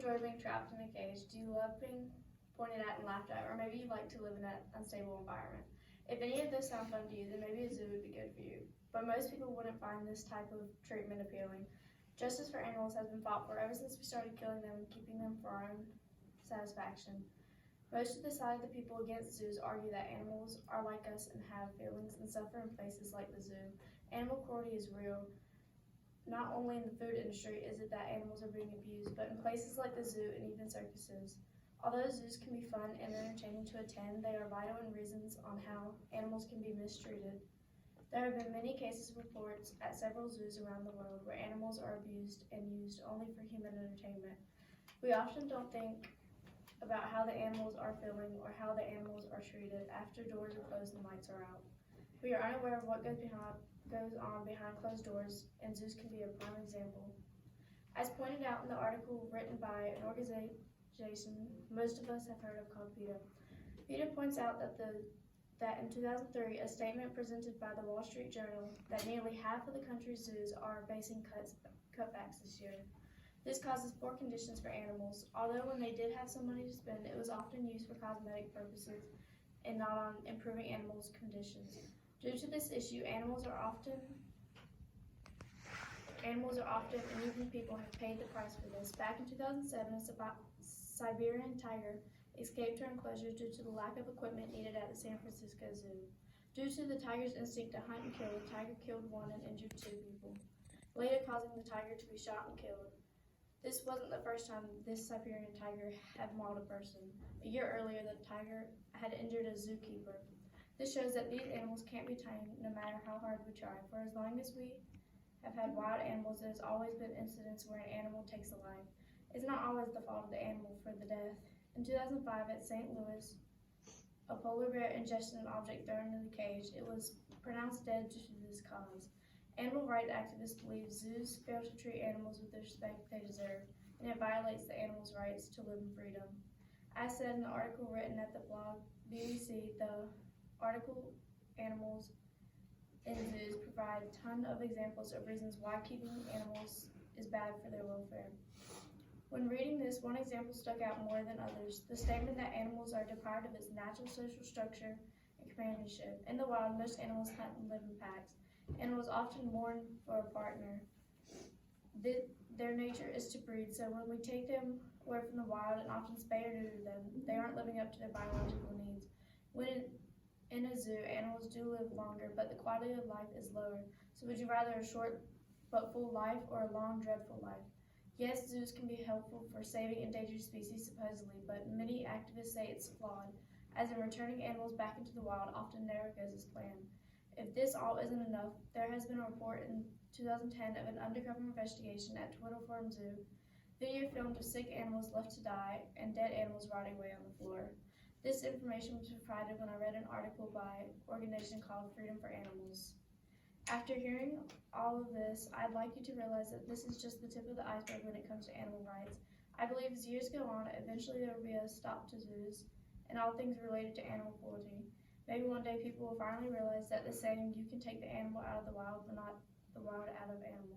enjoy being trapped in a cage? Do you love being pointed at and laughed at? Or maybe you like to live in an unstable environment? If any of this sound fun to you, then maybe a zoo would be good for you. But most people wouldn't find this type of treatment appealing. Justice for animals has been fought for ever since we started killing them and keeping them for our own satisfaction. Most of the side of the people against zoos argue that animals are like us and have feelings and suffer in places like the zoo. Animal cruelty is real. Not only in the food industry is it that animals are being abused, but in places like the zoo and even circuses. Although zoos can be fun and entertaining to attend, they are vital in reasons on how animals can be mistreated. There have been many cases of reports at several zoos around the world where animals are abused and used only for human entertainment. We often don't think about how the animals are feeling or how the animals are treated after doors are closed and lights are out. We are unaware of what goes on behind closed doors, and zoos can be a prime example. As pointed out in the article written by an organization most of us have heard of called PETA. PETA points out that in 2003, a statement presented by the Wall Street Journal that nearly half of the country's zoos are facing cutbacks this year. This causes poor conditions for animals. Although when they did have some money to spend, it was often used for cosmetic purposes and not on improving animals' conditions. Due to this issue, animals are often, and even people have paid the price for this. Back in 2007, a Siberian tiger escaped her enclosure due to the lack of equipment needed at the San Francisco Zoo. Due to the tiger's instinct to hunt and kill, the tiger killed one and injured 2 people, later causing the tiger to be shot and killed. This wasn't the first time this Siberian tiger had mauled a person. A year earlier, the tiger had injured a zookeeper. This shows that these animals can't be tamed no matter how hard we try. For as long as we have had wild animals, there's always been incidents where an animal takes a life. It's not always the fault of the animal for the death. In 2005 at St. Louis, a polar bear ingested an object thrown in the cage. It was pronounced dead due to this cause. Animal rights activists believe zoos fail to treat animals with the respect they deserve, and it violates the animals' rights to live in freedom. As said in the article written at the blog BBC, the article Animals in Zoos provide a ton of examples of reasons why keeping animals is bad for their welfare. When reading this, one example stuck out more than others: the statement that animals are deprived of its natural social structure and companionship. In the wild, most animals hunt and live in packs. Animals often mourn for a partner. Their nature is to breed, so when we take them away from the wild and often spay or neuter them, they aren't living up to their biological needs. When in a zoo, animals do live longer, but the quality of life is lower. So would you rather a short but full life or a long, dreadful life? Yes, zoos can be helpful for saving endangered species supposedly, but many activists say it's flawed, as in returning animals back into the wild often never goes as planned. If this all isn't enough, there has been a report in 2010 of an undercover investigation at Twiddle Farm Zoo. Video filmed of sick animals left to die and dead animals rotting away on the floor. This information was provided when I read an article by an organization called Freedom for Animals. After hearing all of this, I'd like you to realize that this is just the tip of the iceberg when it comes to animal rights. I believe as years go on, eventually there will be a stop to zoos and all things related to animal cruelty. Maybe one day people will finally realize that the saying, "you can take the animal out of the wild, but not the wild out of animal."